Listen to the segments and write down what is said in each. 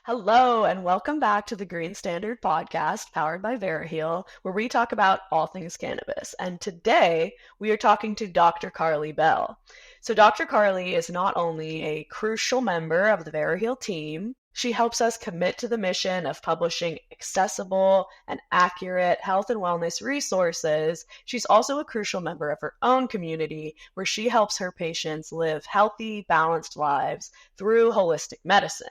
Hello, and welcome back to the Green Standard podcast powered by Veriheal, where we talk about all things cannabis. And today we are talking to Dr. Carlie Bell. So, Dr. Carlie is not only a crucial member of the Veriheal team, she helps us commit to the mission of publishing accessible and accurate health and wellness resources. She's also a crucial member of her own community, where she helps her patients live healthy, balanced lives through holistic medicine.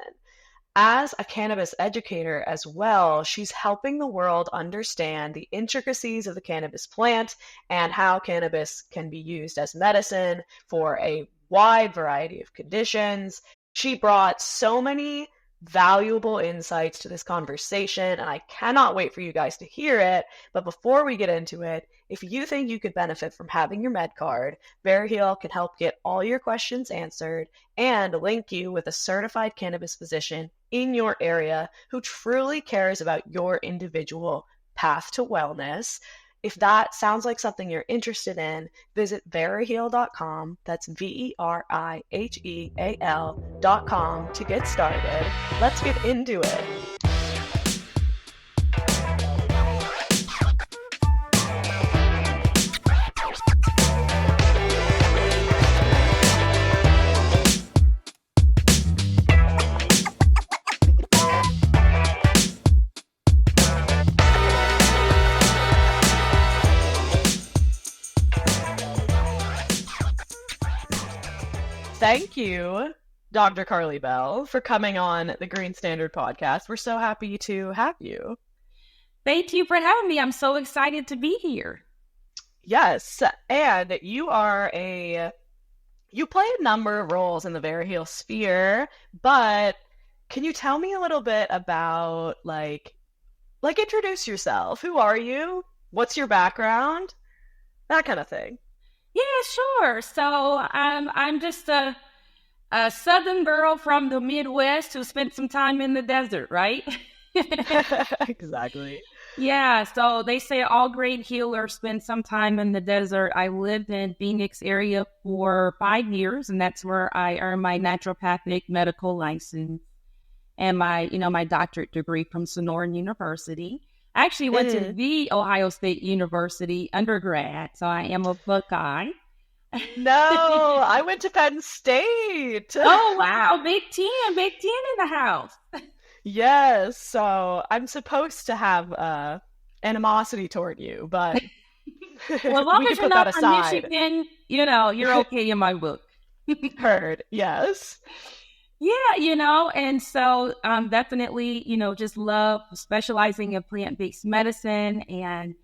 As a cannabis educator as well, she's helping the world understand the intricacies of the cannabis plant and how cannabis can be used as medicine for a wide variety of conditions. She brought so many valuable insights to this conversation, and I cannot wait for you guys to hear it. But before we get into it, if you think you could benefit from having your med card, Veriheal can help get all your questions answered and link you with a certified cannabis physician in your area who truly cares about your individual path to wellness. If that sounds like something you're interested in, visit Veriheal.com. That's Veriheal.com to get started. Let's get into it. Thank you, Dr. Carlie Bell, for coming on the Green Standard podcast. We're so happy to have you. Thank you for having me. I'm so excited to be here. Yes, and you play a number of roles in the Veriheal sphere, but can you tell me a little bit about introduce yourself? Who are you? What's your background? That kind of thing. Yeah, sure. So I'm just a Southern girl from the Midwest who spent some time in the desert, right? Exactly. Yeah, so they say all great healers spend some time in the desert. I lived in Phoenix area for 5 years, and that's where I earned my naturopathic medical license and my doctorate degree from Sonoran University. I actually went to the Ohio State University undergrad, so I am a Buckeye. No, I went to Penn State. Oh, wow. Big Ten in the house. Yes, so I'm supposed to have animosity toward you, but well, as long we as can you're put that not from aside. Michigan, you're okay in my book. Heard, yes. Yeah, and so definitely, just love specializing in plant-based medicine and,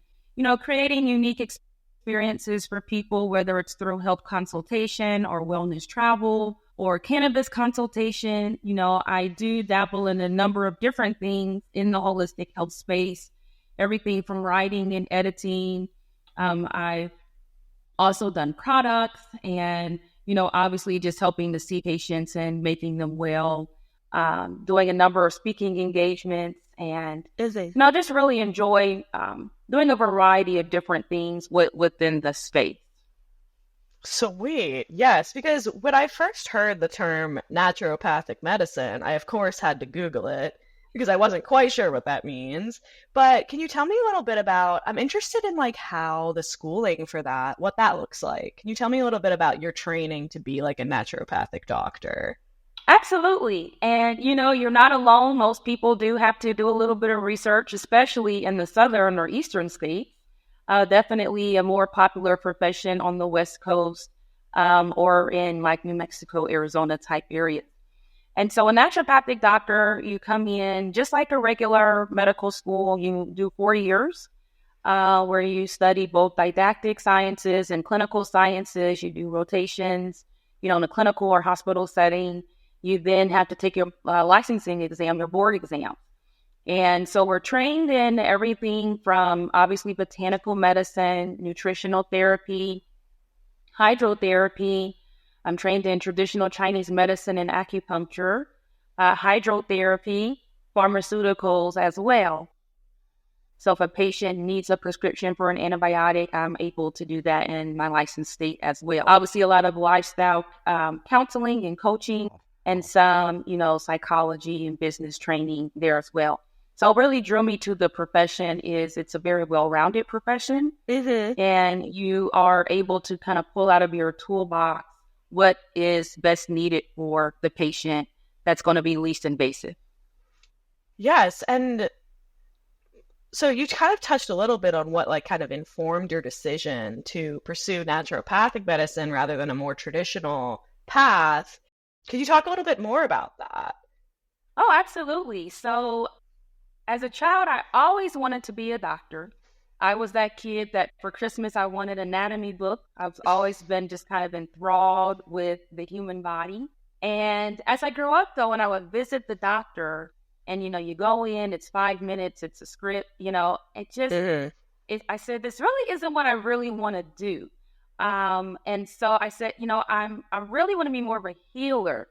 creating unique experiences for people, whether it's through health consultation or wellness travel or cannabis consultation. I do dabble in a number of different things in the holistic health space, everything from writing and editing. I've also done products and obviously just helping to see patients and making them well, doing a number of speaking engagements and just really enjoy doing a variety of different things within the space. Sweet. Yes, because when I first heard the term naturopathic medicine, I of course had to Google it because I wasn't quite sure what that means. But can you tell me a little bit about, I'm interested in how the schooling for that, what that looks like. Can you tell me a little bit about your training to be like a naturopathic doctor? Absolutely. And, you're not alone. Most people do have to do a little bit of research, especially in the southern or eastern states. Definitely a more popular profession on the West Coast or in New Mexico, Arizona type areas. And so a naturopathic doctor, you come in just like a regular medical school. You do 4 years where you study both didactic sciences and clinical sciences. You do rotations, in a clinical or hospital setting. You then have to take your licensing exam, your board exam. And so we're trained in everything from obviously botanical medicine, nutritional therapy, hydrotherapy. I'm trained in traditional Chinese medicine and acupuncture, hydrotherapy, pharmaceuticals as well. So if a patient needs a prescription for an antibiotic, I'm able to do that in my licensed state as well. Obviously, a lot of lifestyle counseling and coaching and some, psychology and business training there as well. So what really drew me to the profession is it's a very well-rounded profession, Mm-hmm. and you are able to kind of pull out of your toolbox what is best needed for the patient that's going to be least invasive. Yes, and so you kind of touched a little bit on what like kind of informed your decision to pursue naturopathic medicine rather than a more traditional path. Could you talk a little bit more about that? Oh, absolutely. So as a child, I always wanted to be a doctor. I was that kid that for Christmas, I wanted an anatomy book. I've always been just kind of enthralled with the human body. And as I grew up, though, and I would visit the doctor, and you go in, it's 5 minutes, it's a script, Mm-hmm. I said, this really isn't what I really want to do. And so I said, I really want to be more of a healer.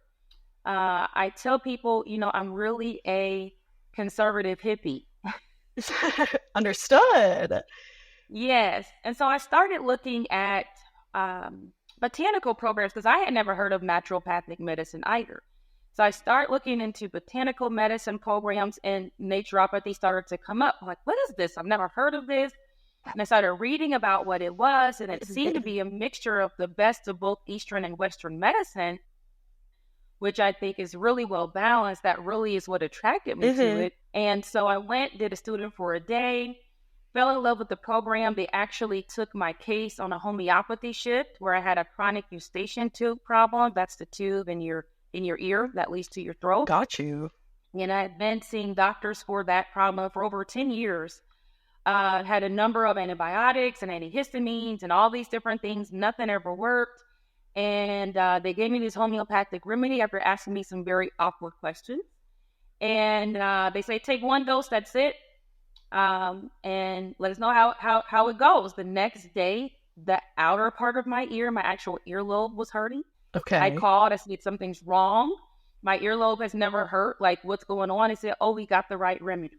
I tell people, I'm really a conservative hippie. Understood. Yes. And so I started looking at botanical programs because I had never heard of naturopathic medicine either. So I started looking into botanical medicine programs, and naturopathy started to come up. I'm like, what is this? I've never heard of this. And I started reading about what it was, and it seemed to be a mixture of the best of both Eastern and Western medicine, which I think is really well balanced. That really is what attracted me to Mm-hmm. it. And so I went, did a student for a day, fell in love with the program. They actually took my case on a homeopathy shift where I had a chronic eustachian tube problem. That's the tube in your ear that leads to your throat. Got you. And I had been seeing doctors for that problem for over 10 years. Had a number of antibiotics and antihistamines and all these different things. Nothing ever worked. And they gave me this homeopathic remedy after asking me some very awkward questions. And they say, take one dose, that's it. And let us know how it goes. The next day, the outer part of my ear, my actual earlobe was hurting. I Okay. called, I said, something's wrong. My earlobe has never hurt. Like, what's going on? They said, oh, we got the right remedy.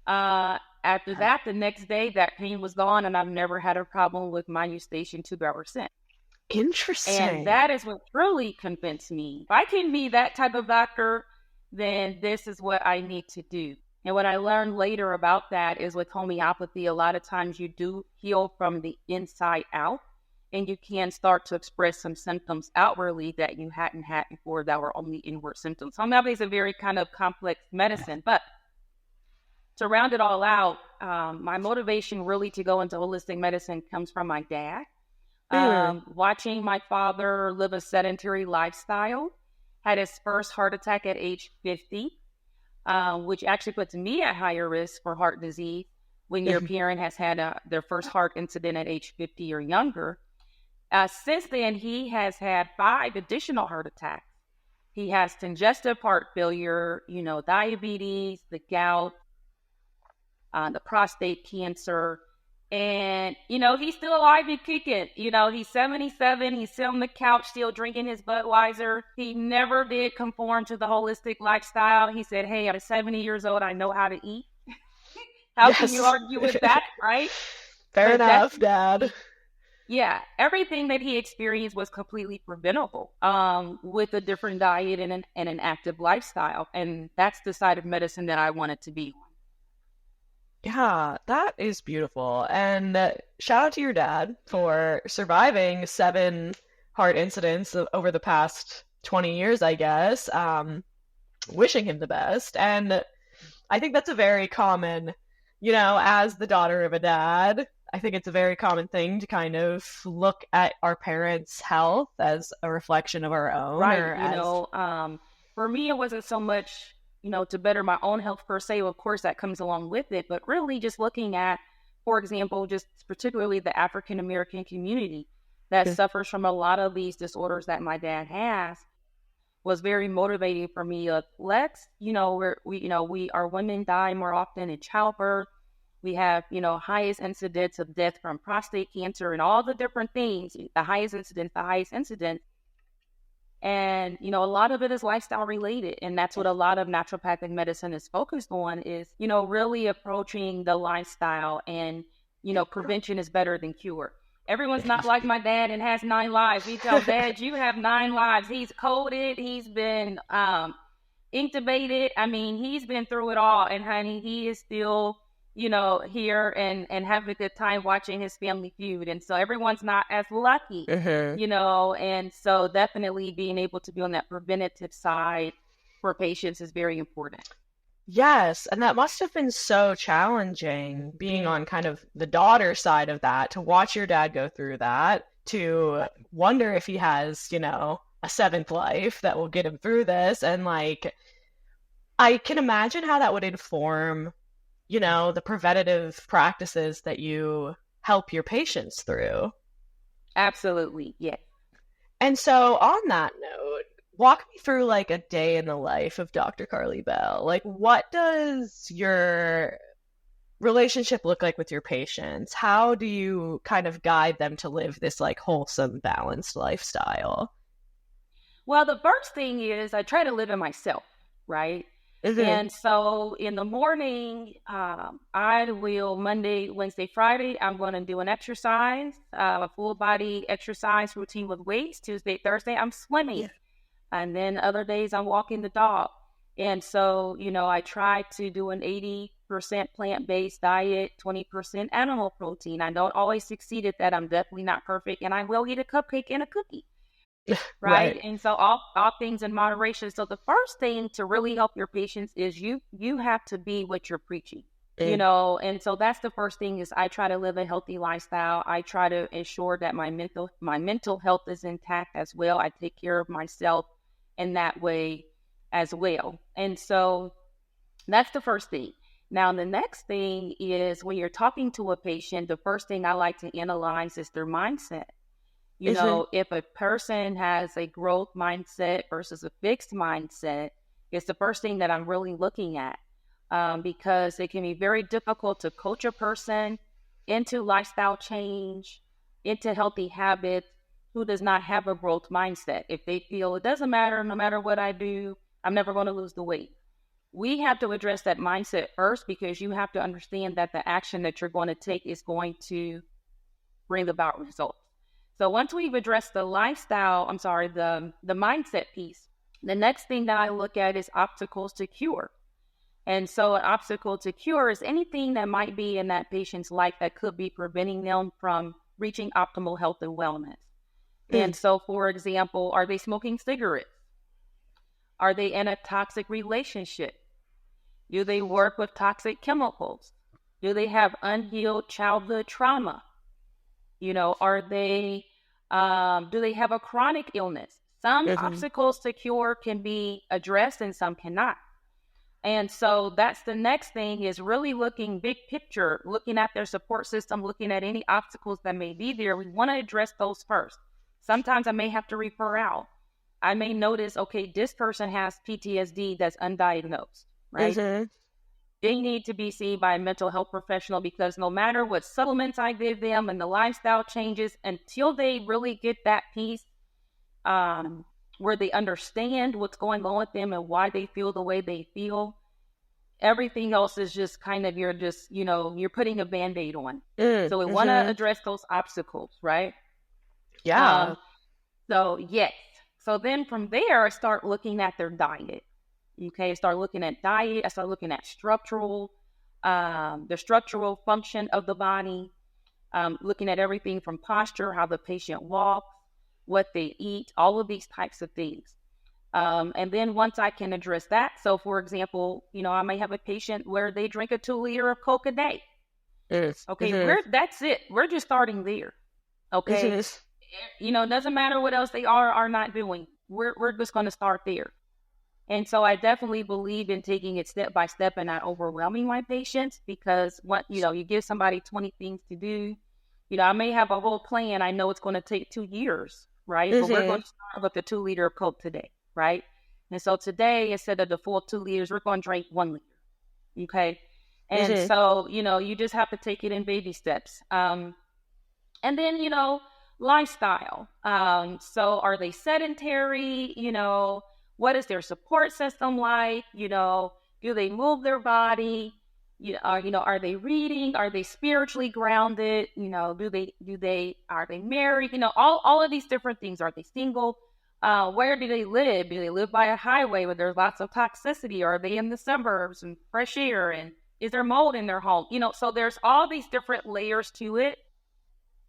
After that, the next day, that pain was gone, and I've never had a problem with my eustachian tube ever since. And Interesting. that is what truly convinced me. If I can be that type of doctor, then this is what I need to do. And what I learned later about that is with homeopathy, a lot of times you do heal from the inside out, and you can start to express some symptoms outwardly that you hadn't had before that were only inward symptoms. Homeopathy is a very kind of complex medicine, but to round it all out, my motivation really to go into holistic medicine comes from my dad. Mm. Watching my father live a sedentary lifestyle, had his first heart attack at age 50, which actually puts me at higher risk for heart disease when your parent has had their first heart incident at age 50 or younger. Since then, he has had 5 additional heart attacks. He has congestive heart failure, diabetes, the gout, the prostate cancer. And, he's still alive and kicking. He's 77. He's still on the couch, still drinking his Budweiser. He never did conform to the holistic lifestyle. He said, hey, I'm 70 years old. I know how to eat. How can you Yes. argue with that, right? Fair But enough, Dad. definitely, yeah, everything that he experienced was completely preventable with a different diet and an active lifestyle. And that's the side of medicine that I wanted to be on. Yeah, that is beautiful. And shout out to your dad for surviving 7 heart incidents over the past 20 years, I guess. Wishing him the best. And I think that's a very common, as the daughter of a dad, I think it's a very common thing to kind of look at our parents' health as a reflection of our own Right. or as, For me, it wasn't so much, to better my own health per se. Of course, that comes along with it, but really just looking at, for example, just particularly the African American community that suffers from a lot of these disorders that my dad has was very motivating for me. Let's, our women die more often in childbirth. We have, highest incidence of death from prostate cancer and all the different things, the highest incidence. And, a lot of it is lifestyle related. And that's what a lot of naturopathic medicine is focused on is, really approaching the lifestyle and, prevention is better than cure. Everyone's not like my dad and has 9 lives. We tell Dad, you have 9 lives. He's coded. He's been intubated. I mean, he's been through it all. And honey, he is still, here and having a good time watching his Family Feud. And so everyone's not as lucky, Mm-hmm. and so definitely being able to be on that preventative side for patients is very important. Yes, and that must have been so challenging being on kind of the daughter side of that, to watch your dad go through that, to wonder if he has, a seventh life that will get him through this. And like, I can imagine how that would inform, the preventative practices that you help your patients through. Absolutely. Yes. And so, on that note, walk me through like a day in the life of Dr. Carlie Bell. Like, what does your relationship look like with your patients? How do you kind of guide them to live this like wholesome, balanced lifestyle? Well, the first thing is I try to live in myself, right? Hmm. And so in the morning, I will Monday, Wednesday, Friday, I'm going to do an exercise, a full body exercise routine with weights. Tuesday, Thursday, I'm swimming. Yeah. And then other days I'm walking the dog. And so, I try to do an 80% plant-based diet, 20% animal protein. I don't always succeed at that. I'm definitely not perfect. And I will eat a cupcake and a cookie, right? Right. And so all things in moderation. So the first thing to really help your patients is you have to be what you're preaching. Mm. And so that's the first thing is I try to live a healthy lifestyle. I try to ensure that my mental health is intact as well. I take care of myself in that way as well. And so that's the first thing. Now, the next thing is when you're talking to a patient, the first thing I like to analyze is their mindset. Hmm. If a person has a growth mindset versus a fixed mindset, it's the first thing that I'm really looking at, because it can be very difficult to coach a person into lifestyle change, into healthy habits, who does not have a growth mindset. If they feel it doesn't matter, no matter what I do, I'm never going to lose the weight. We have to address that mindset first because you have to understand that the action that you're going to take is going to bring about results. So once we've addressed the mindset piece, the next thing that I look at is obstacles to cure. And so an obstacle to cure is anything that might be in that patient's life that could be preventing them from reaching optimal health and wellness. Mm. And so, for example, are they smoking cigarettes? Are they in a toxic relationship? Do they work with toxic chemicals? Do they have unhealed childhood trauma? Are they, do they have a chronic illness? Some Hmm. obstacles to cure can be addressed and some cannot. And so that's the next thing is really looking big picture, looking at their support system, looking at any obstacles that may be there. We want to address those first. Sometimes I may have to refer out. I may notice, okay, this person has PTSD that's undiagnosed, right? Hmm. They need to be seen by a mental health professional because no matter what supplements I give them and the lifestyle changes, until they really get that piece where they understand what's going on with them and why they feel the way they feel, everything else is just kind of, you're putting a Band-Aid on. So we want to Hmm. address those obstacles, right? Yeah. Um, so yes. So then from there, I start looking at their diet. Okay, I start looking at diet. I start looking at the structural function of the body, looking at everything from posture, how the patient walks, what they eat, all of these types of things. And then once I can address that, so for example, I may have a patient where they drink a 2 liter of Coke a day. Okay, Hmm. that's it. We're just starting there. Okay, Hmm. it doesn't matter what else they are not doing. We're just going to start there. And so I definitely believe in taking it step by step and not overwhelming my patients because you give somebody 20 things to do. I may have a whole plan. I know it's going to take 2 years, right? But we're Hmm. going to start with the 2 liter of Coke today, right? And so today, instead of the full 2 liters, we're going to drink 1 liter. Okay. And Hmm. so, you just have to take it in baby steps. And then, lifestyle. So are they sedentary? What is their support system like? Do they move their body? Are they reading? Are they spiritually grounded? Are they married? All of these different things. Are they single? Where do they live? Do they live by a highway where there's lots of toxicity? Or are they in the suburbs and fresh air? And is there mold in their home? So there's all these different layers to it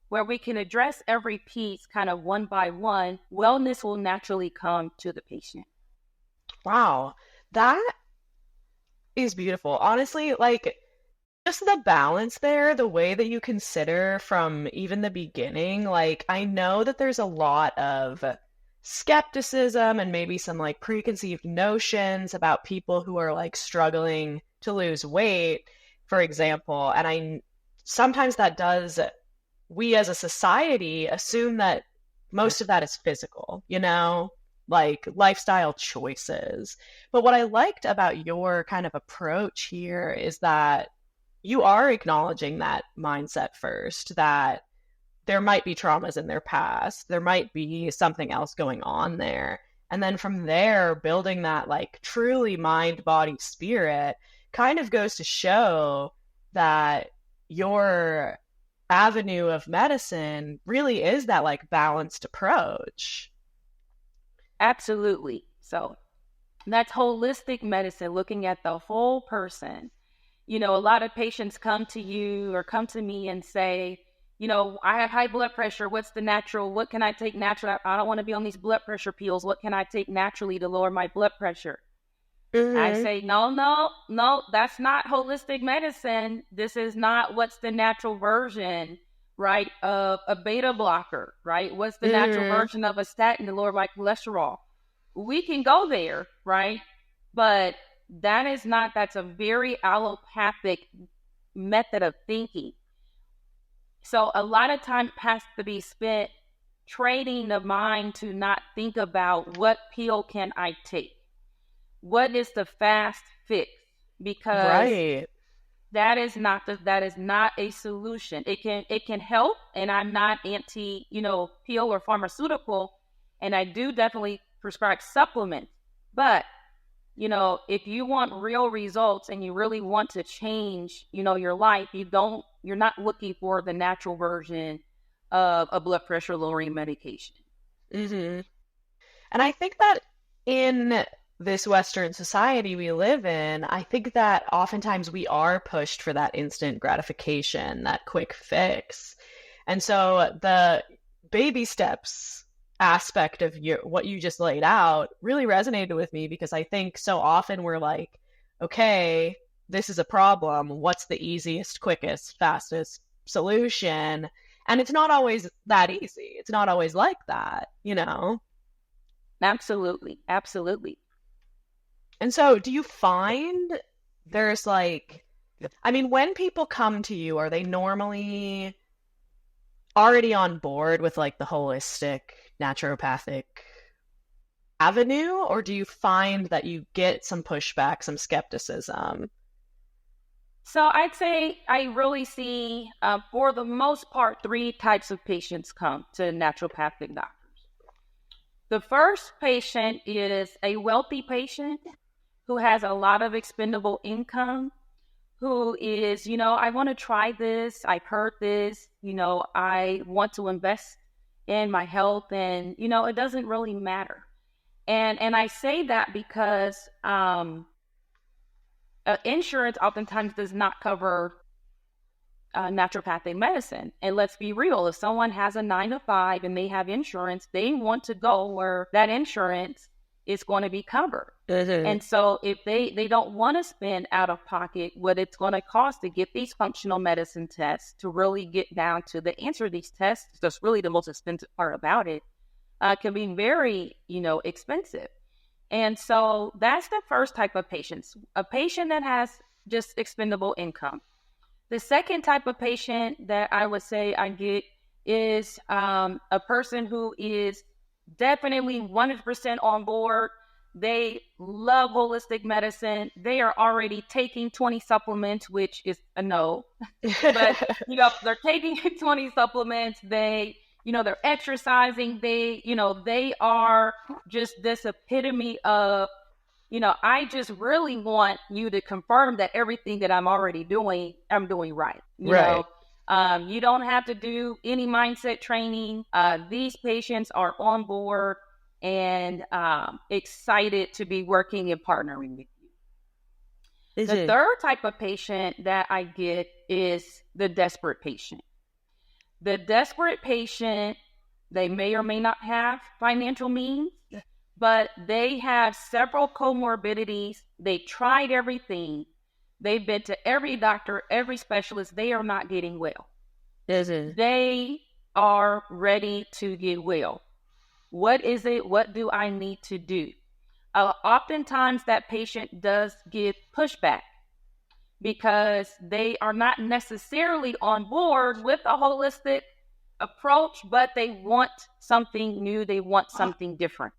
where we can address every piece kind of one by one. Wellness will naturally come to the patient. Wow. That is beautiful. Honestly, like just the balance there, the way that you consider from even the beginning, like I know that there's a lot of skepticism and maybe some like preconceived notions about people who are like struggling to lose weight, for example. And I sometimes that does, we as a society assume that most of that is physical, like lifestyle choices. But what I liked about your kind of approach here is that you are acknowledging that mindset first, that there might be traumas in their past, there might be something else going on there. And then from there, building that like truly mind, body, spirit kind of goes to show that your avenue of medicine really is that like balanced approach. Absolutely. So that's holistic medicine, looking at the whole person. A lot of patients come to you or come to me and say, I have high blood pressure. What's the natural? What can I take naturally? I don't want to be on these blood pressure pills. What can I take naturally to lower my blood pressure? I Mm-hmm. say, no, no, no, that's not holistic medicine. This is not what's the natural version, right, of a beta blocker, right? What's the natural Mm-hmm. version of a statin to lower my cholesterol? We can go there, right? But that's a very allopathic method of thinking. So a lot of time has to be spent training the mind to not think about what pill can I take? What is the fast fix? Because Right. that is not a solution. It can help, and I'm not anti, pill or pharmaceutical, and I do definitely prescribe supplements. But if you want real results and you really want to change, your life, you're not looking for the natural version of a blood pressure lowering medication. Mm-hmm. And I think that in this Western society we live in, I think that oftentimes we are pushed for that instant gratification, that quick fix. And so the baby steps aspect of what you just laid out really resonated with me because I think so often we're like, okay, this is a problem. What's the easiest, quickest, fastest solution? And it's not always that easy. It's not always like that. Absolutely. Absolutely. And so, do you find there's like, I mean, when people come to you, are they normally already on board with like the holistic, naturopathic avenue, or do you find that you get some pushback, some skepticism? So I'd say I really see, for the most part, three types of patients come to naturopathic doctors. The first patient is a wealthy patient who has a lot of expendable income, who is, I want to try this. I've heard this, I want to invest in my health, and, it doesn't really matter. And I say that because insurance oftentimes does not cover naturopathic medicine. And let's be real, if someone has a 9 to 5 and they have insurance, they want to go where that insurance is going to be covered. Mhm. And so if they don't want to spend out of pocket what it's going to cost to get these functional medicine tests, to really get down to the answer to these tests, that's really the most expensive part about it, can be very, expensive. And so that's the first type of patients, a patient that has just expendable income. The second type of patient that I would say I get is a person who is definitely 100% on board. They love holistic medicine. They are already taking 20 supplements, which is a no. But, they're taking 20 supplements. They're exercising. They are just this epitome of I just really want you to confirm that everything that I'm already doing, I'm doing right. Right. You don't have to do any mindset training. These patients are on board and excited to be working and partnering with you. The third type of patient that I get is the desperate patient. The desperate patient, they may or may not have financial means, but they have several comorbidities. They tried everything. They've been to every doctor, every specialist. They are not getting well. They are ready to get well. What is it? What do I need to do? Oftentimes that patient does get pushback because they are not necessarily on board with a holistic approach, but they want something new. They want something different.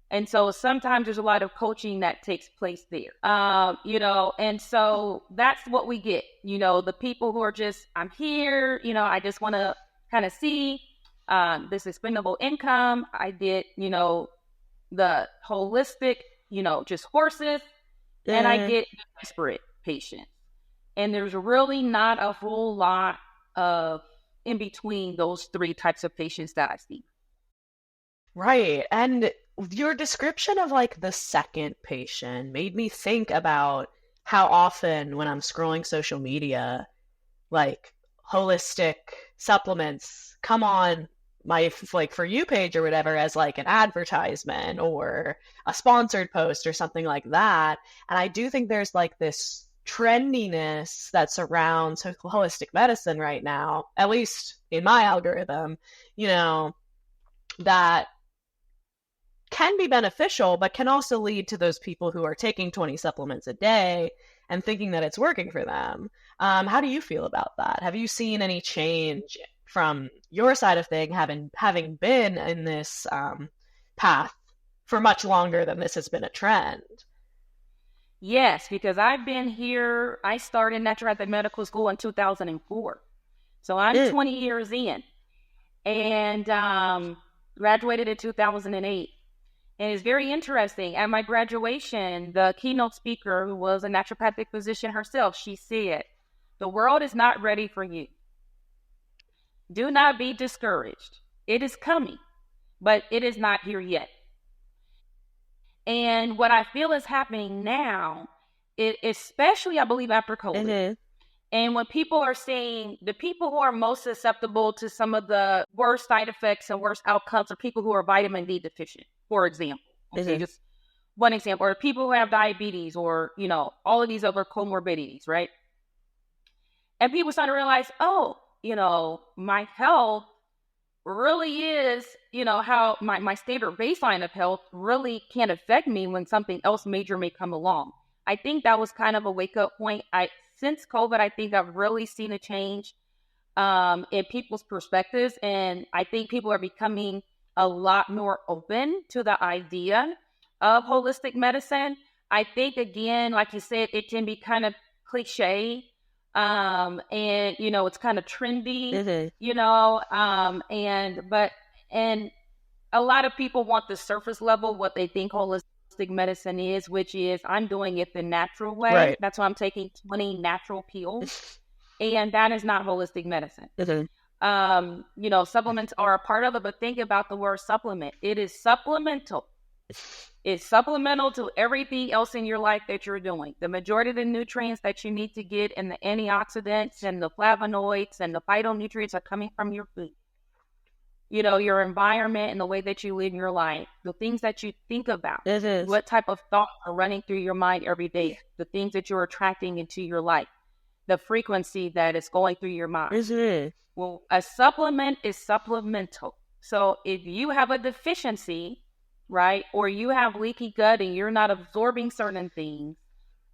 And so sometimes there's a lot of coaching that takes place there, and so that's what we get, the people who are just, I'm here, I just want to kind of see this expendable income. I did, the holistic, just horses, and I get desperate patients. And there's really not a whole lot of in between those three types of patients that I see. Right. And your description of like the second patient made me think about how often when I'm scrolling social media, like holistic supplements come on my like For You page or whatever as like an advertisement or a sponsored post or something like that. And I do think there's like this trendiness that surrounds holistic medicine right now, at least in my algorithm, that can be beneficial, but can also lead to those people who are taking 20 supplements a day and thinking that it's working for them. How do you feel about that? Have you seen any change from your side of thing, having been in this path for much longer than this has been a trend? Yes, because I've been here. I started naturopathic medical school in 2004. So I'm 20 years in and graduated in 2008. And it's very interesting. At my graduation, the keynote speaker, who was a naturopathic physician herself, she said, "The world is not ready for you. Do not be discouraged. It is coming, but it is not here yet." And what I feel is happening now, especially I believe after COVID, and when people are saying the people who are most susceptible to some of the worst side effects and worst outcomes are people who are vitamin D deficient, for example. Okay, just one example, or people who have diabetes or, all of these other comorbidities, right? And people start to realize, my health really is, how my standard baseline of health really can affect me when something else major may come along. I think that was kind of a wake-up point. Since COVID, I think I've really seen a change in people's perspectives, and I think people are becoming a lot more open to the idea of holistic medicine. I think, again, like you said, it can be kind of cliche, and it's kind of trendy, and a lot of people want the surface level, what they think holistic medicine is, which is I'm doing it the natural way. Right. That's why I'm taking 20 natural pills, and that is not holistic medicine. Supplements are a part of it, but think about the word supplement. It is supplemental. It's supplemental to everything else in your life that you're doing. The majority of the nutrients that you need to get and the antioxidants and the flavonoids and the phytonutrients are coming from your food. Your environment and the way that you live your life, the things that you think about, what type of thoughts are running through your mind every day, the things that you're attracting into your life, the frequency that is going through your mind. Well, a supplement is supplemental. So if you have a deficiency, right, or you have leaky gut and you're not absorbing certain things,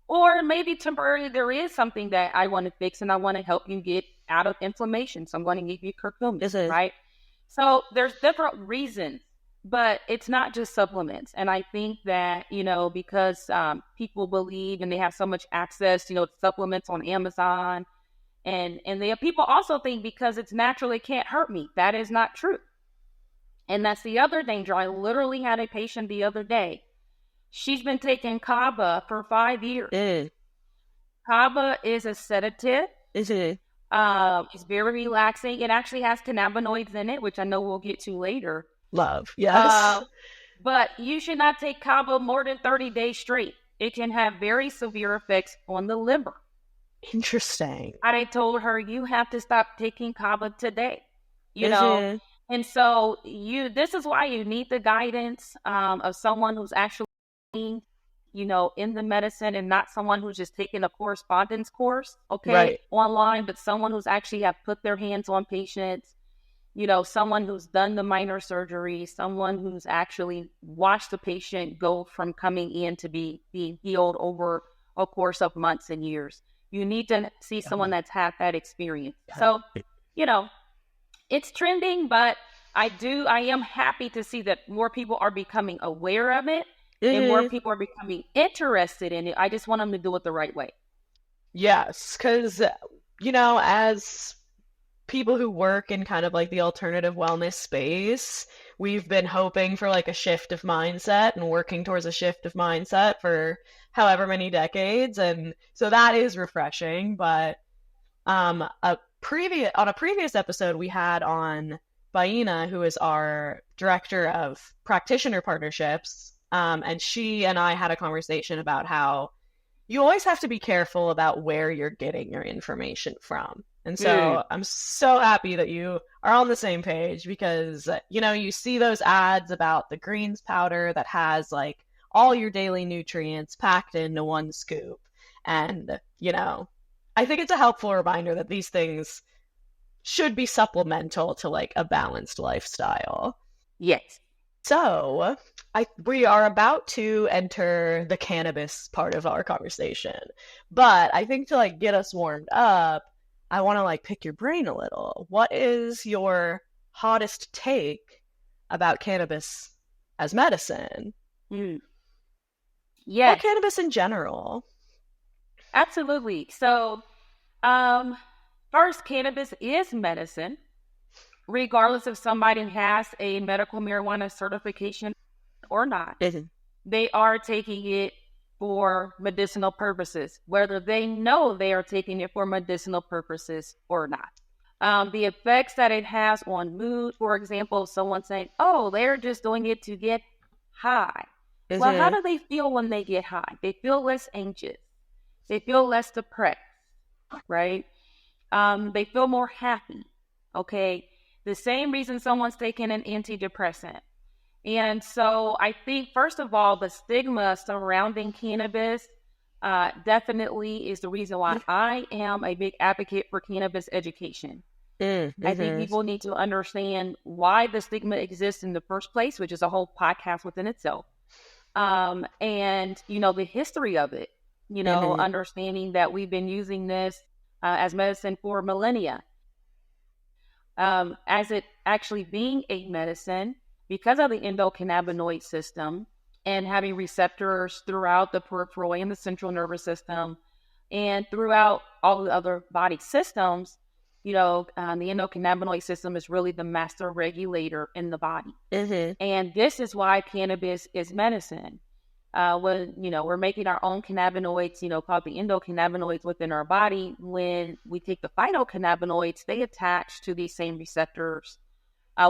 or maybe temporarily there is something that I want to fix and I want to help you get out of inflammation. So I'm going to give you curcumin, right? So there's different reasons, but it's not just supplements. And I think that, because people believe and they have so much access, to supplements on Amazon, and people also think because it's natural, it can't hurt me. That is not true. And that's the other danger. I literally had a patient the other day. She's been taking kava for 5 years. Mm. Kava is a sedative. Mm-hmm. It's very relaxing. It actually has cannabinoids in it, which I know we'll get to later. Love. Yes. Uh, but you should not take kava more than 30 days straight. It can have very severe effects on the liver. Interesting. I told her, you have to stop taking kava today, you know? Mm-hmm. And so this is why you need the guidance of someone who's actually, in the medicine, and not someone who's just taking a correspondence course, okay, Right. online, but someone who's actually have put their hands on patients, someone who's done the minor surgery, someone who's actually watched the patient go from coming in to being healed over a course of months and years. You need to see someone that's had that experience. So, it's trending, but I am happy to see that more people are becoming aware of it and more people are becoming interested in it. I just want them to do it the right way. Yes, because, as people who work in kind of like the alternative wellness space, we've been hoping for like a shift of mindset and working towards a shift of mindset for however many decades. And so that is refreshing. But on a previous episode, we had on Baina, who is our director of practitioner partnerships. And she and I had a conversation about how you always have to be careful about where you're getting your information from. And so I'm so happy that you are on the same page because, you see those ads about the greens powder that has like all your daily nutrients packed into one scoop. And, I think it's a helpful reminder that these things should be supplemental to like a balanced lifestyle. Yes. So, we are about to enter the cannabis part of our conversation. But I think to like get us warmed up, I want to like pick your brain a little. What is your hottest take about cannabis as medicine? Mm. Or Yes, cannabis in general? absolutely. So, first, cannabis is medicine, regardless if somebody has a medical marijuana certification or not. Mhm. They are taking it for medicinal purposes, whether they know they are taking it for medicinal purposes or not. The effects that it has on mood, for example, someone saying, oh, they're just doing it to get high. Well, how Mhm. do they feel when they get high? They feel less anxious. They feel less depressed, right? They feel more happy, okay? The same reason someone's taking an antidepressant. And so I think, first of all, the stigma surrounding cannabis definitely is the reason why I am a big advocate for cannabis education. I think Mhm. people need to understand why the stigma exists in the first place, which is a whole podcast within itself. And, the history of it, Mhm. understanding that we've been using this as medicine for millennia. As it actually being a medicine, because of the endocannabinoid system and having receptors throughout the peripheral and the central nervous system and throughout all the other body systems, the endocannabinoid system is really the master regulator in the body. Mhm. And this is why cannabis is medicine. When, we're making our own cannabinoids, called the endocannabinoids within our body. When we take the phytocannabinoids, they attach to these same receptors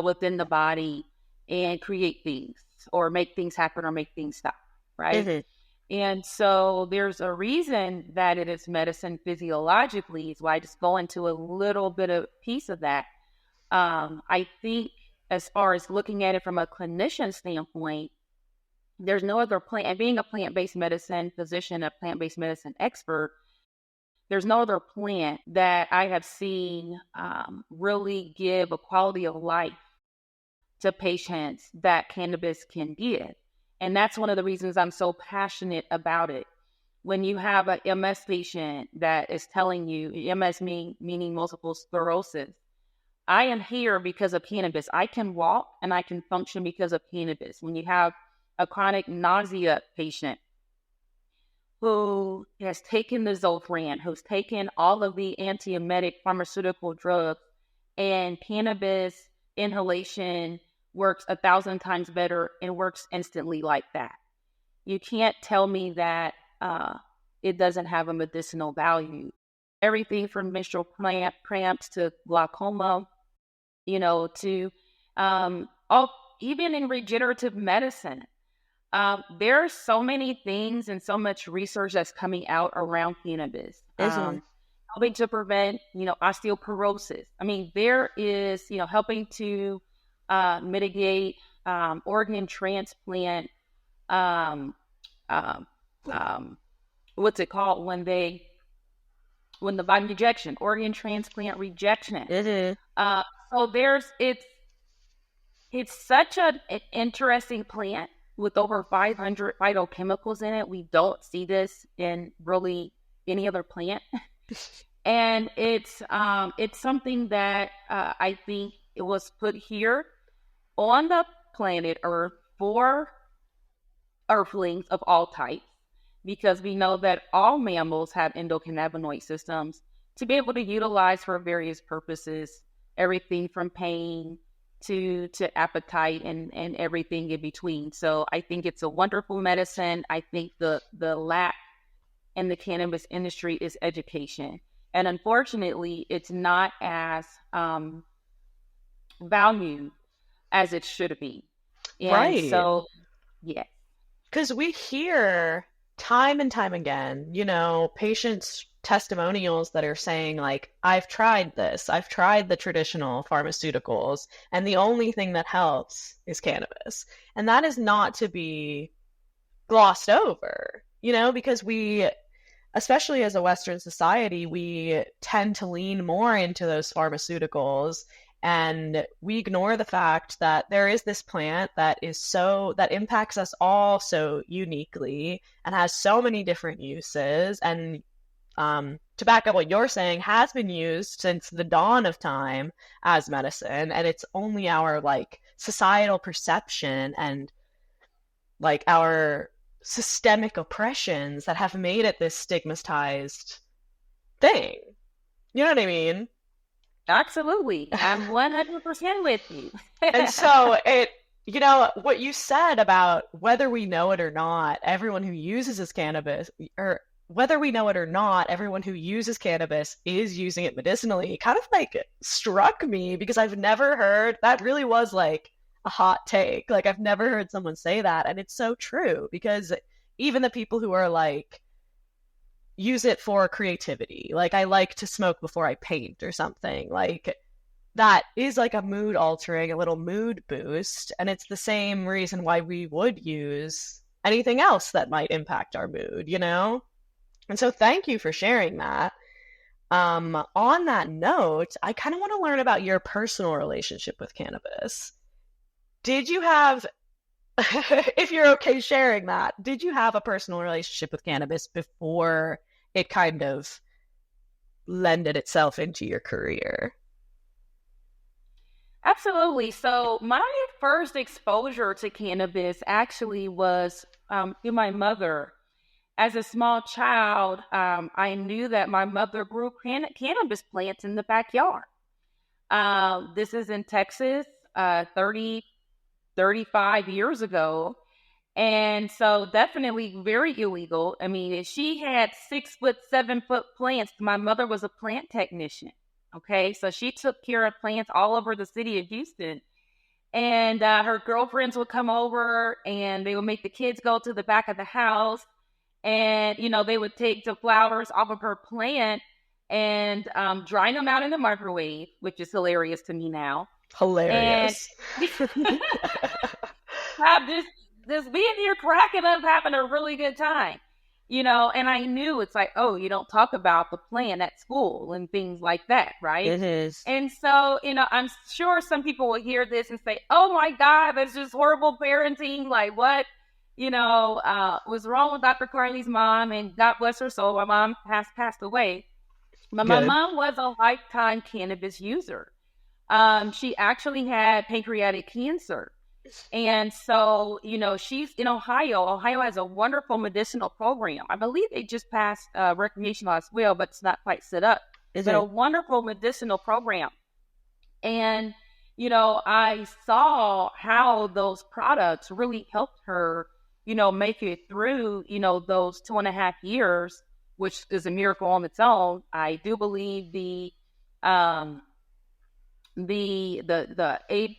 within the body and create things or make things happen or make things stop, right? Mhm. And so there's a reason that it is medicine physiologically. So I just go into a little bit of piece of that. I think as far as looking at it from a clinician standpoint, there's no other plant, and being a plant-based medicine physician, a plant-based medicine expert, there's no other plant that I have seen really give a quality of life to patients that cannabis can give. And that's one of the reasons I'm so passionate about it. When you have a MS patient that is telling you, meaning multiple sclerosis, I am here because of cannabis. I can walk and I can function because of cannabis. When you have a chronic nausea patient who has taken the Zofran, who's taken all of the antiemetic pharmaceutical drugs, and cannabis inhalation works 1,000 times better and works instantly like that. You can't tell me that it doesn't have a medicinal value. Everything from menstrual cramps to glaucoma, to all, even in regenerative medicine. There are so many things and so much research that's coming out around cannabis, Mm-hmm. helping to prevent, osteoporosis. I mean, there is, helping to mitigate organ transplant. Um, um, um, what's it called when the body rejection, organ transplant rejection. Mm-hmm. So it's such an interesting plant with over 500 phytochemicals in it. We don't see this in really any other plant, and it's something that I think it was put here on the planet Earth for earthlings of all types, because we know that all mammals have endocannabinoid systems to be able to utilize for various purposes, everything from pain to appetite and everything in between. So I think it's a wonderful medicine. I think the lack in the cannabis industry is education. And unfortunately, it's not as valued as it should be. And Right. so, yeah. Because we hear time and time again, patients' testimonials that are saying, like, I've tried this, I've tried the traditional pharmaceuticals, and the only thing that helps is cannabis. And that is not to be glossed over, because we, especially as a Western society, we tend to lean more into those pharmaceuticals, and we ignore the fact that there is this plant that impacts us all so uniquely and has so many different uses, and to back up what you're saying, has been used since the dawn of time as medicine, and it's only our like societal perception and like our systemic oppressions that have made it this stigmatized thing. You know what I mean? Absolutely. I'm 100% with you. And so what you said about whether we know it or not, everyone who uses this cannabis, or whether we know it or not, everyone who uses cannabis is using it medicinally, kind of like struck me because I've never heard that really was like a hot take. Like I've never heard someone say that. And it's so true because even the people who are like, use it for creativity, like I like to smoke before I paint or something, like that is like a mood altering, a little mood boost. And it's the same reason why we would use anything else that might impact our mood, And so thank you for sharing that. On that note, I kind of want to learn about your personal relationship with cannabis. Did you have, if you're okay sharing that, did you have a personal relationship with cannabis before it kind of lended itself into your career? Absolutely. So my first exposure to cannabis actually was through my mother. As a small child, I knew that my mother grew cannabis plants in the backyard. This is in Texas, 30, 35 years ago. And so definitely very illegal. I mean, she had 6 foot, 7 foot plants. My mother was a plant technician. Okay. So she took care of plants all over the city of Houston. And her girlfriends would come over and they would make the kids go to the back of the house. And, they would take the flowers off of her plant and dry them out in the microwave, which is hilarious to me now. And Hilarious. have this being here cracking up, having a really good time, and I knew it's like, oh, you don't talk about the plant at school and things like that, right? It is. And so, I'm sure some people will hear this and say, oh my God, that's just horrible parenting. Like what, was wrong with Dr. Carlie's mom, and God bless her soul. My mom passed away. But my Good. mom was a lifetime cannabis user. She actually had pancreatic cancer. And so, she's in Ohio. Ohio has a wonderful medicinal program. I believe they just passed recreational as well, but it's not quite set up. Is But a it? wonderful medicinal program. And, I saw how those products really helped her make it through, those 2.5 years, which is a miracle on its own. I do believe um, the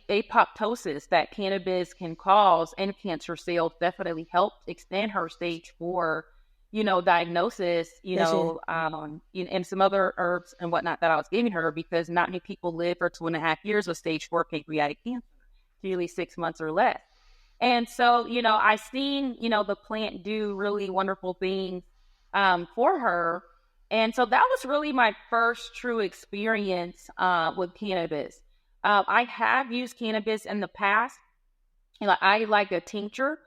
apoptosis that cannabis can cause in cancer cells definitely helped extend her stage 4, diagnosis, I see. and some other herbs and whatnot that I was giving her, because not many people live for 2.5 years with stage 4 pancreatic cancer, usually 6 months or less. And so, I seen, the plant do really wonderful things for her. And so that was really my first true experience with cannabis. I have used cannabis in the past. I like a tincture,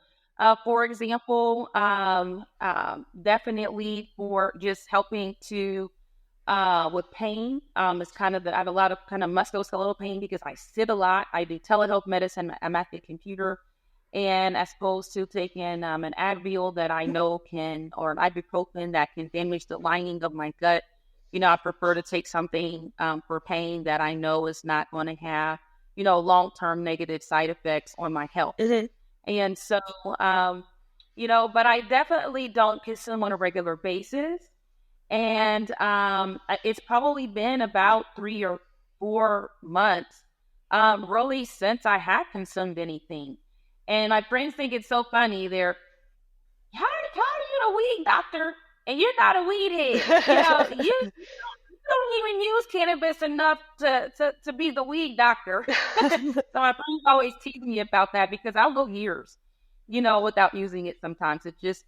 for example, definitely for just helping to with pain. It's kind of I have a lot of kind of musculoskeletal pain because I sit a lot. I do telehealth medicine. I'm at the computer, and as opposed to taking an Advil that I know can, or an ibuprofen that can damage the lining of my gut, I prefer to take something for pain that I know is not going to have, long-term negative side effects on my health. Mhm. And so, but I definitely don't consume on a regular basis. And it's probably been about 3 or 4 months, really, since I have consumed anything. And my friends think it's so funny. They're, how are you a weed doctor and you're not a weed head? You don't even use cannabis enough to be the weed doctor. So my friends always tease me about that because I'll go years, without using it sometimes. It just,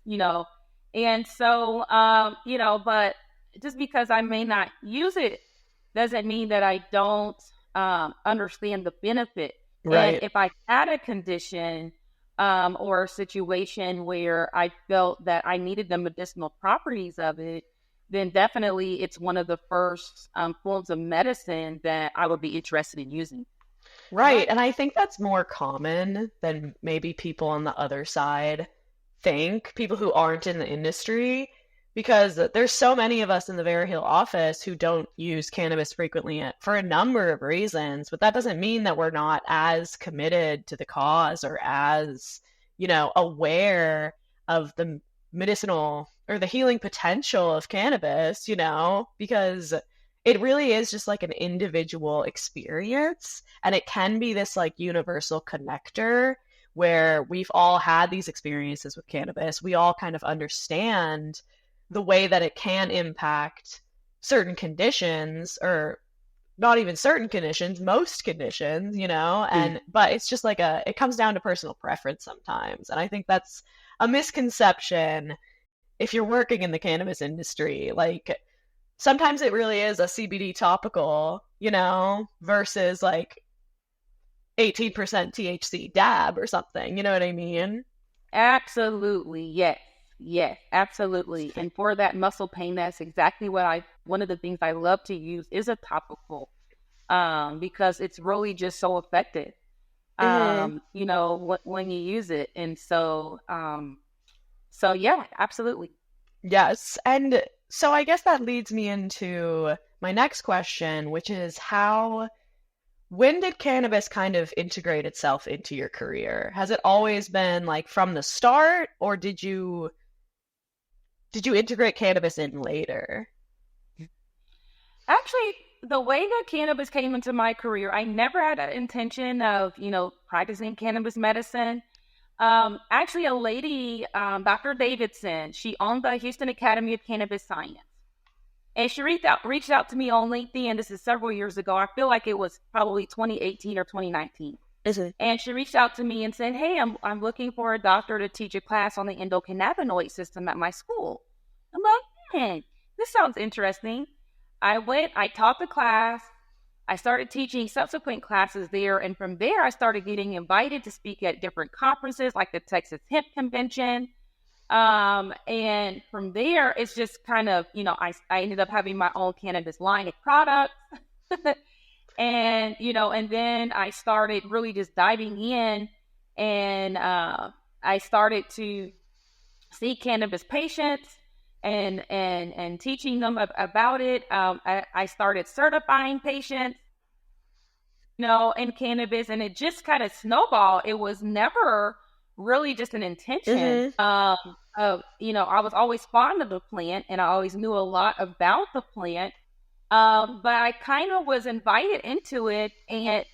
and so, but just because I may not use it doesn't mean that I don't understand the benefit. And Right. if I had a condition or a situation where I felt that I needed the medicinal properties of it, then definitely it's one of the first forms of medicine that I would be interested in using. Right. And I think that's more common than maybe people on the other side think, people who aren't in the industry, because there's so many of us in the Veriheal office who don't use cannabis frequently for a number of reasons, but that doesn't mean that we're not as committed to the cause or as, aware of the medicinal or the healing potential of cannabis, because it really is just like an individual experience, and it can be this like universal connector where we've all had these experiences with cannabis. We all kind of understand the way that it can impact certain conditions, or not even certain conditions, most conditions, and but it's just like it comes down to personal preference sometimes. And I think that's a misconception if you're working in the cannabis industry. Like, sometimes it really is a CBD topical, versus like 18% THC dab or something. You know what I mean? Absolutely. Yes. Yes, absolutely. And for that muscle pain, that's exactly one of the things I love to use is a topical, because it's really just so effective, Hmm. when you use it. And so yeah, absolutely. Yes. And so I guess that leads me into my next question, which is when did cannabis kind of integrate itself into your career? Has it always been like from the start, or did you integrate cannabis in later? Actually, the way that cannabis came into my career, I never had an intention of, practicing cannabis medicine. Actually, a lady, Dr. Davidson, she owned the Houston Academy of Cannabis Science. And she reached out to me on LinkedIn. This is several years ago. I feel like it was probably 2018 or 2019. Is it? And she reached out to me and said, "Hey, I'm looking for a doctor to teach a class on the endocannabinoid system at my school." I'm like, this sounds interesting. I went, I taught the class, I started teaching subsequent classes there, and from there I started getting invited to speak at different conferences like the Texas Hemp Convention. And from there, it's just kind of, I ended up having my own cannabis line of products. And then I started really just diving in, and I started to see cannabis patients and teaching them about it. I started certifying patients, in cannabis, and it just kind of snowballed. It was never really just an intention Mm-hmm. of, I was always fond of the plant and I always knew a lot about the plant. But I kind of was invited into it and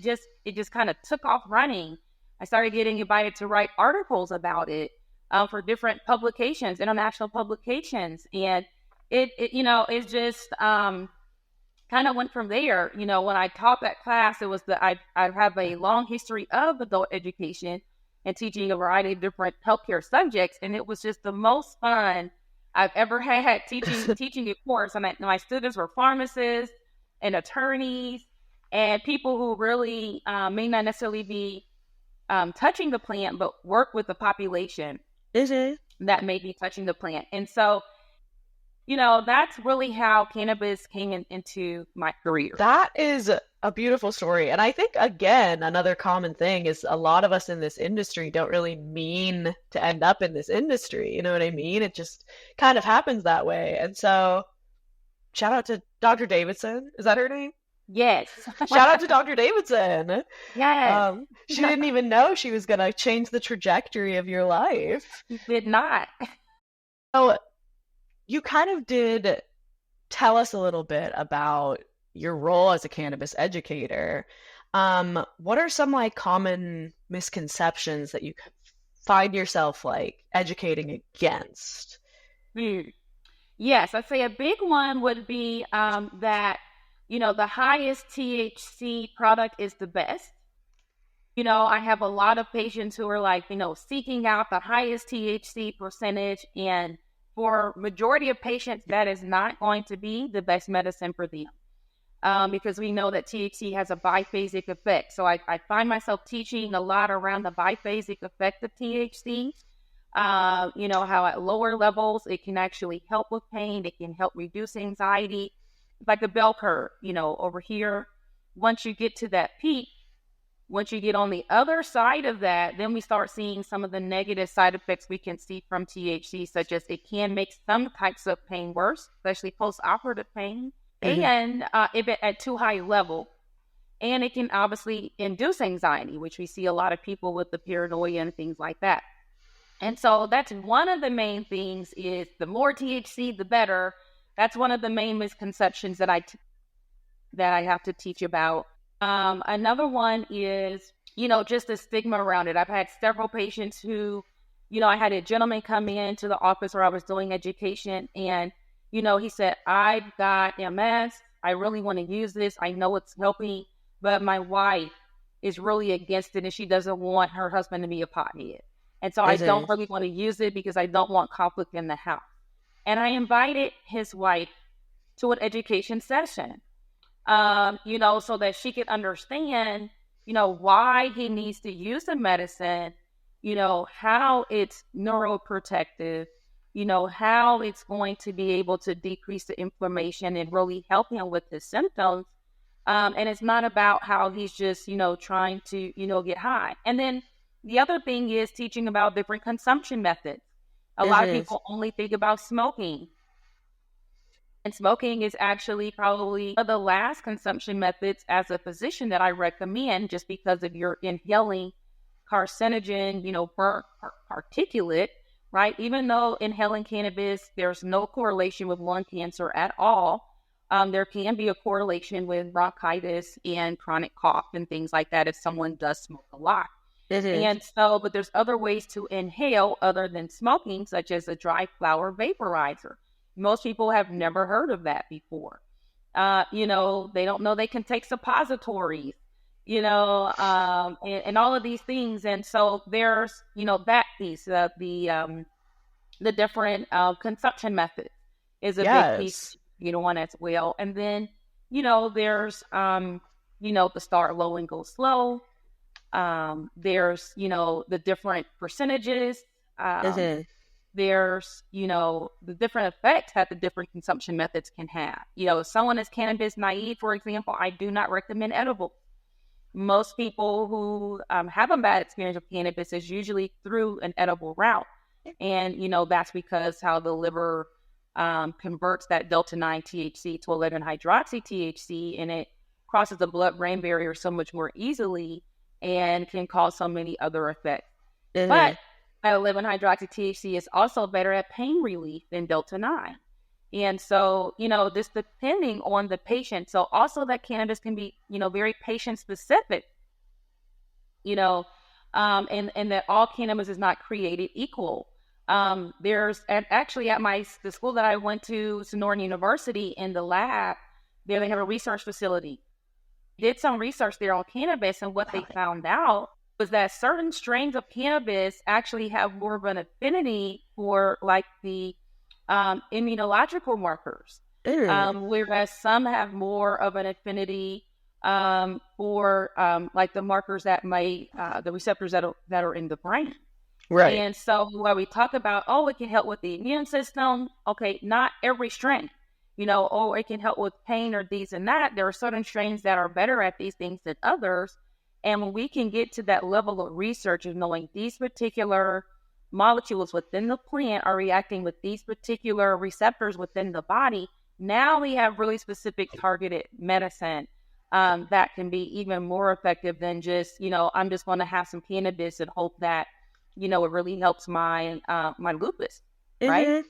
it just kind of took off running. I started getting invited to write articles about it for different publications, international publications. And it's just kind of went from there. When I taught that class, it was I have a long history of adult education and teaching a variety of different healthcare subjects, and it was just the most fun I've ever had teaching a course. And my students were pharmacists and attorneys and people who really may not necessarily be touching the plant, but work with the population Mm-hmm. that may be touching the plant. And so that's really how cannabis came into my career. That is a beautiful story. And I think, again, another common thing is a lot of us in this industry don't really mean to end up in this industry. You know what I mean? It just kind of happens that way. And so, shout out to Dr. Davidson. Is that her name? Yes. Shout out to Dr. Davidson. Yes. She didn't even know she was going to change the trajectory of your life. She did not. So, you kind of did tell us a little bit about your role as a cannabis educator. What are some like common misconceptions that you find yourself like educating against? Yes, I'd say a big one would be that, the highest THC product is the best. I have a lot of patients who are like, seeking out the highest THC percentage. And for majority of patients, that is not going to be the best medicine for them. Because we know that THC has a biphasic effect. So I find myself teaching a lot around the biphasic effect of THC. How at lower levels, it can actually help with pain. It can help reduce anxiety, like a bell curve, over here. Once you get to that peak, once you get on the other side of that, then we start seeing some of the negative side effects we can see from THC, such as it can make some types of pain worse, especially post-operative pain, Mm-hmm. and if it at too high a level. And it can obviously induce anxiety, which we see a lot of people with the paranoia and things like that. And so that's one of the main things is the more THC, the better. That's one of the main misconceptions that I have to teach about. Another one is, just the stigma around it. I've had several patients who, I had a gentleman come into the office where I was doing education and, he said, I've got MS. I really want to use this. I know it's helping, but my wife is really against it and she doesn't want her husband to be a pothead. And so I don't really want to use it because I don't want conflict in the house. And I invited his wife to an education session, so that she could understand, why he needs to use the medicine, how it's neuroprotective, how it's going to be able to decrease the inflammation and really help him with his symptoms. And it's not about how he's just, trying to, get high. And then the other thing is teaching about different consumption methods. A lot of people only think about smoking. And smoking is actually probably one of the last consumption methods as a physician that I recommend just because of your inhaling carcinogen, burnt particulate, right? Even though inhaling cannabis, there's no correlation with lung cancer at all. There can be a correlation with bronchitis and chronic cough and things like that if someone does smoke a lot. And so, but there's other ways to inhale other than smoking, such as a dry flower vaporizer. Most people have never heard of that before. They don't know they can take suppositories, and all of these things. And so there's, that piece of the different consumption methods is a big piece, one as well. And then, there's, the start low and go slow. There's, the different percentages. There's, the different effects that the different consumption methods can have. If someone is cannabis naive, for example, I do not recommend edible. Most people who have a bad experience with cannabis is usually through an edible route. And, that's because how the liver converts that delta-9 THC to 11-hydroxy THC, and it crosses the blood-brain barrier so much more easily and can cause so many other effects. But 11 hydroxy THC is also better at pain relief than Delta 9. And so, this depending on the patient. So also that cannabis can be, very patient specific, you know, and that all cannabis is not created equal. There's actually at the school that I went to, Sonoran University, in the lab, there they have a research facility. Did some research there on cannabis, and what they found out was that certain strains of cannabis actually have more of an affinity for like the immunological markers, whereas some have more of an affinity for like the markers that may the receptors that are in the brain. Right. And so when we talk about, oh, it can help with the immune system, okay, not every strain, oh, it can help with pain or these and that. There are certain strains that are better at these things than others. And when we can get to that level of research of knowing these particular molecules within the plant are reacting with these particular receptors within the body, now we have really specific targeted medicine that can be even more effective than just, I'm just going to have some cannabis and hope that, it really helps my lupus, right? Mm-hmm.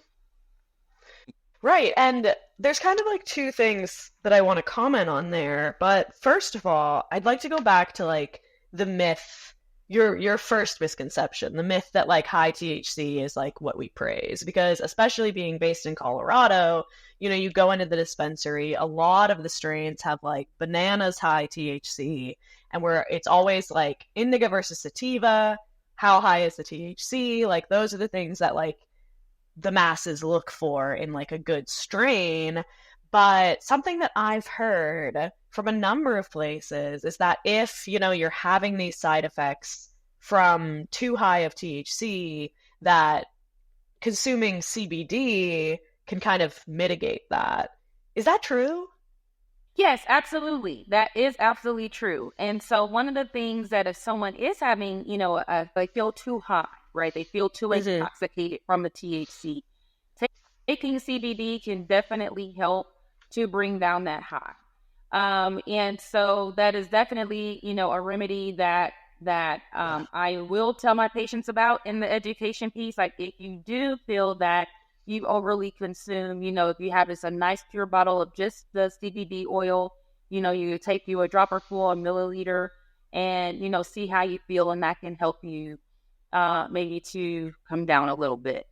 Right. And there's kind of like two things that I want to comment on there. But first of all, I'd like to go back to like the myth, your first misconception, the myth that like high THC is like what we praise. Because especially being based in Colorado, you go into the dispensary, a lot of the strains have like bananas high THC, and where it's always like indica versus sativa, how high is the THC? Like those are the things that like the masses look for in like a good strain. But something that I've heard from a number of places is that if, you're having these side effects from too high of THC, that consuming CBD can kind of mitigate that. Is that true? Yes, absolutely. That is absolutely true. And so one of the things that if someone is having, they feel too high, right? They feel too Mm-hmm. intoxicated from the THC. Taking CBD can definitely help to bring down that high. And so that is definitely, a remedy that I will tell my patients about in the education piece. Like if you do feel that you overly consume, if you have a nice pure bottle of just the CBD oil, you take you a dropper full, a milliliter, and, see how you feel. And that can help you maybe to come down a little bit.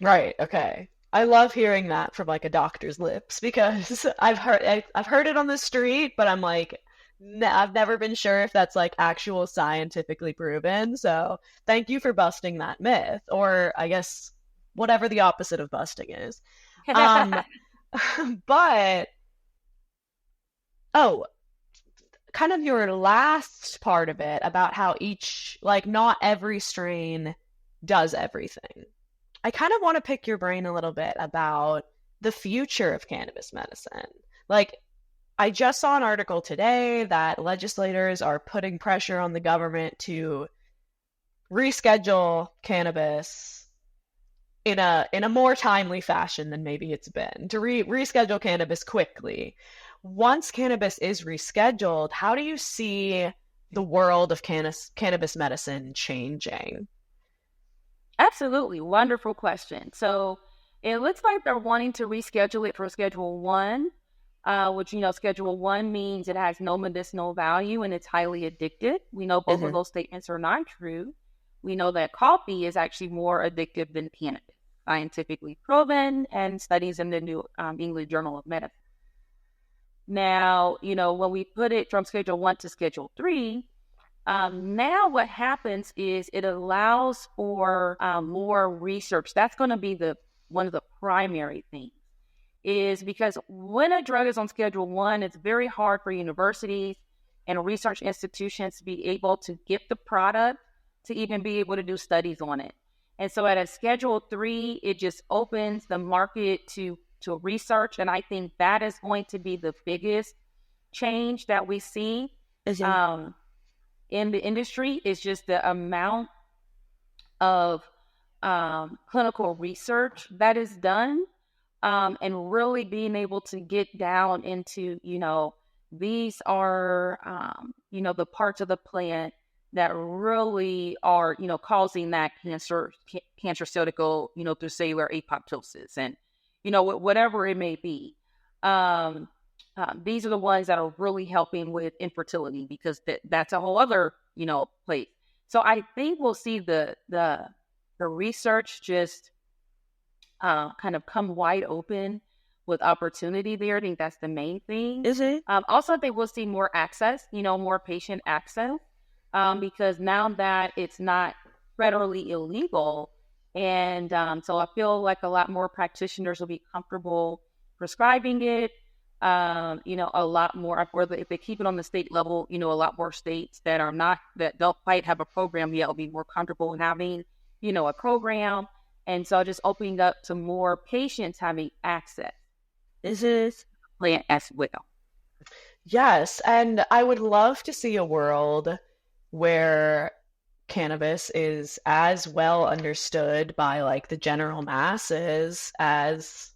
Right. Okay. I love hearing that from like a doctor's lips because I've heard it on the street, but I'm like I've never been sure if that's like actual scientifically proven. So thank you for busting that myth, or I guess whatever the opposite of busting is. Um, but oh, kind of your last part of it about how each like not every strain does everything. I kind of want to pick your brain a little bit about the future of cannabis medicine. Like, I just saw an article today that legislators are putting pressure on the government to reschedule cannabis in a more timely fashion than maybe it's been, to reschedule cannabis quickly. Once cannabis is rescheduled, how do you see the world of cannabis medicine changing? Absolutely. Wonderful question. So it looks like they're wanting to reschedule it for Schedule 1, which, Schedule 1 means it has no medicinal value and it's highly addictive. We know both of Mm-hmm. those statements are not true. We know that coffee is actually more addictive than cannabis, scientifically proven, and studies in the New England Journal of Medicine. Now, when we put it from Schedule 1 to Schedule 3, now what happens is it allows for more research. That's going to be one of the primary things, is because when a drug is on Schedule 1, it's very hard for universities and research institutions to be able to get the product to even be able to do studies on it. And so at a Schedule 3, it just opens the market to research. And I think that is going to be the biggest change that we see in the industry, is just the amount of clinical research that is done, and really being able to get down into, these are, the parts of the plant that really are, causing that cancer cell, through cellular apoptosis and, whatever it may be. Um, these are the ones that are really helping with infertility because that's a whole other, place. So I think we'll see the research just kind of come wide open with opportunity there. I think that's the main thing. Is it? Also, I think we'll see more access, more patient access, because now that it's not federally illegal, and so I feel like a lot more practitioners will be comfortable prescribing it. A lot more, or if they keep it on the state level, a lot more states that don't quite have a program yet will be more comfortable in having, a program. And so just opening up to more patients having access Is it? plant as well. Yes, and I would love to see a world where cannabis is as well understood by like the general masses as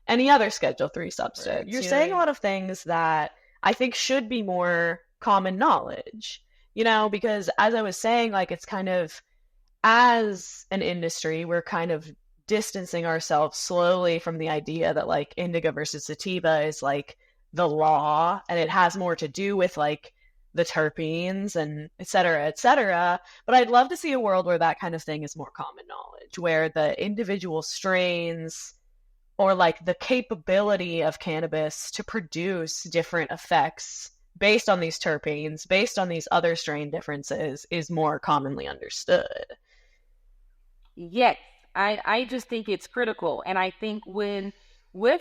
any other Schedule 3 substance. You're saying a lot of things that I think should be more common knowledge, because as I was saying, like it's kind of, as an industry, we're kind of distancing ourselves slowly from the idea that like indica versus sativa is like the law and it has more to do with like the terpenes and et cetera, et cetera. But I'd love to see a world where that kind of thing is more common knowledge, where the individual strains or like the capability of cannabis to produce different effects based on these terpenes, based on these other strain differences, is more commonly understood. Yes, I just think it's critical. And I think with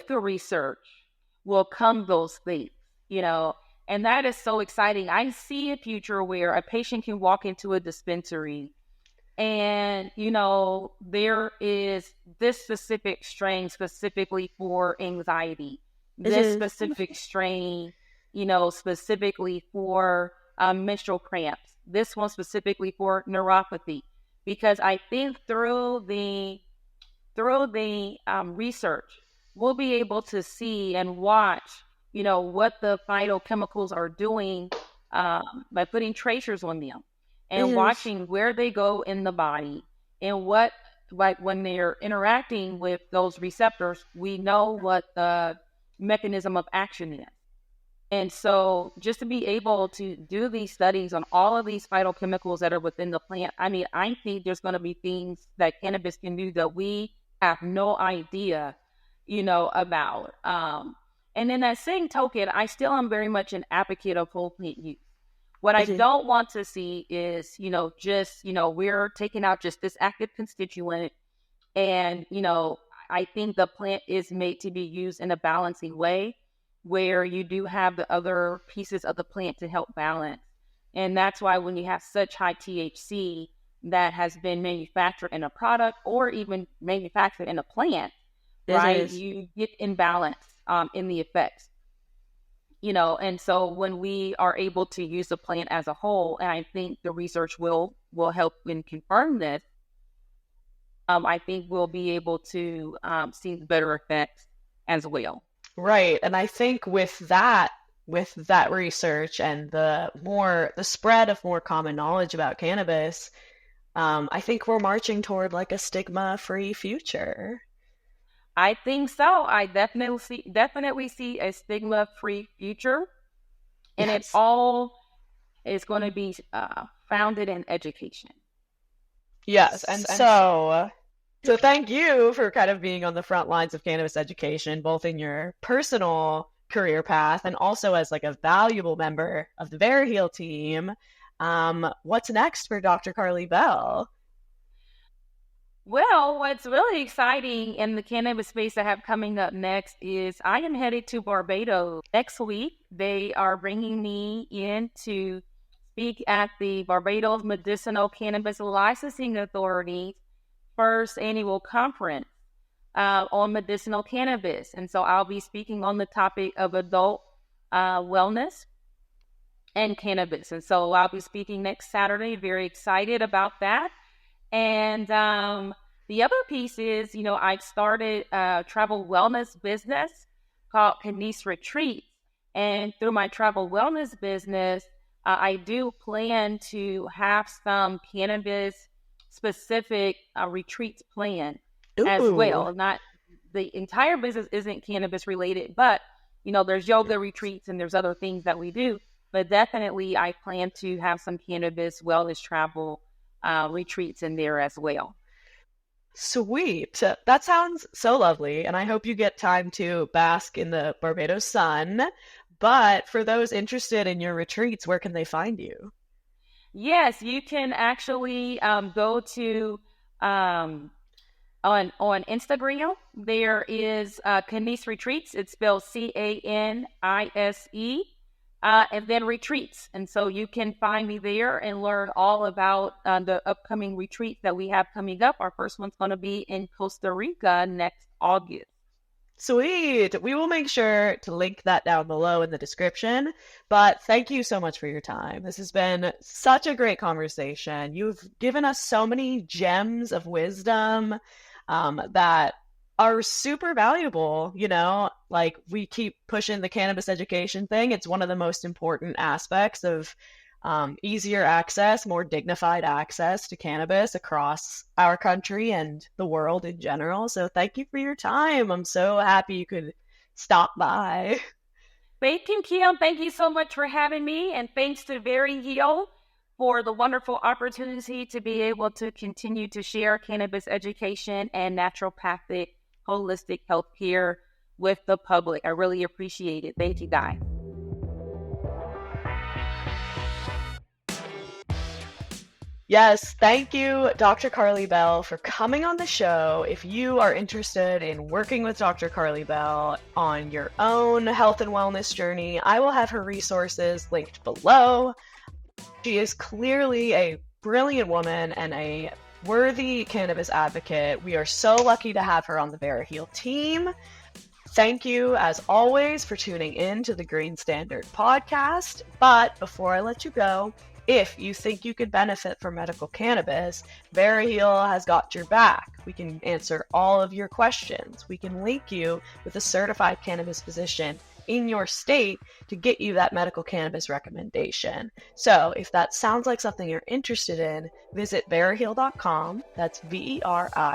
the research will come those things, and that is so exciting. I see a future where a patient can walk into a dispensary and, there is this specific strain specifically for anxiety, this specific strain, specifically for menstrual cramps, this one specifically for neuropathy. Because I think through the research, we'll be able to see and watch, what the phytochemicals are doing by putting tracers on them and watching where they go in the body and what, like when they're interacting with those receptors, we know what the mechanism of action is. And so just to be able to do these studies on all of these phytochemicals that are within the plant, I mean, I think there's going to be things that cannabis can do that we have no idea, about. And in that same token, I still am very much an advocate of whole plant use. What I don't want to see is, just, we're taking out just this active constituent and, I think the plant is made to be used in a balancing way where you do have the other pieces of the plant to help balance. And that's why when you have such high THC that has been manufactured in a product or even manufactured in a plant, right, you get imbalance in the effects. And so when we are able to use the plant as a whole, and I think the research will help and confirm this, I think we'll be able to see better effects as well. Right. And I think with that research and the spread of more common knowledge about cannabis, I think we're marching toward like a stigma-free future. I think so. I definitely see a stigma-free future, and it all is going to be founded in education. Yes, and so thank you for kind of being on the front lines of cannabis education, both in your personal career path and also as like a valuable member of the Veriheal team. What's next for Dr. Carlie Bell? Well, what's really exciting in the cannabis space I have coming up next is I am headed to Barbados next week. They are bringing me in to speak at the Barbados Medicinal Cannabis Licensing Authority's first annual conference on medicinal cannabis. And so I'll be speaking on the topic of adult wellness and cannabis. And so I'll be speaking next Saturday. Very excited about that. And the other piece is, I've started a travel wellness business called Canis Retreats. And through my travel wellness business, I do plan to have some cannabis specific retreats planned as Ooh. well. Not the entire business isn't cannabis related, but there's yoga retreats and there's other things that we do. But definitely, I plan to have some cannabis wellness travel retreats in there as well. Sweet. That sounds so lovely, and I hope you get time to bask in the Barbados sun. But for those interested in your retreats, where can they find you? Yes, you can actually go to um, on Instagram. There is Canis Retreats. It's spelled Canise, and then Retreats. And so you can find me there and learn all about the upcoming retreats that we have coming up. Our first one's going to be in Costa Rica next August. Sweet. We will make sure to link that down below in the description. But thank you so much for your time. This has been such a great conversation. You've given us so many gems of wisdom that are super valuable. Like we keep pushing the cannabis education thing. It's one of the most important aspects of easier access, more dignified access to cannabis across our country and the world in general. So thank you for your time. I'm so happy you could stop by. Thank you, Kim. Thank you so much for having me. And thanks to Veriheal for the wonderful opportunity to be able to continue to share cannabis education and naturopathic holistic healthcare with the public. I really appreciate it. Thank you, guys. Yes, thank you, Dr. Carlie Bell, for coming on the show. If you are interested in working with Dr. Carlie Bell on your own health and wellness journey, I will have her resources linked below. She is clearly a brilliant woman and a worthy cannabis advocate. We are so lucky to have her on the Veriheal team. Thank you, as always, for tuning in to the Green Standard podcast. But before I let you go, if you think you could benefit from medical cannabis, Veriheal has got your back. We can answer all of your questions. We can link you with a certified cannabis physician in your state to get you that medical cannabis recommendation. So if that sounds like something you're interested in, visit veriheal.com. That's Veriheal.com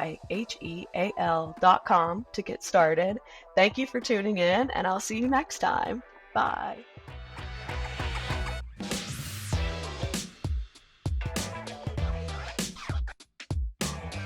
to get started. Thank you for tuning in, and I'll see you next time. Bye.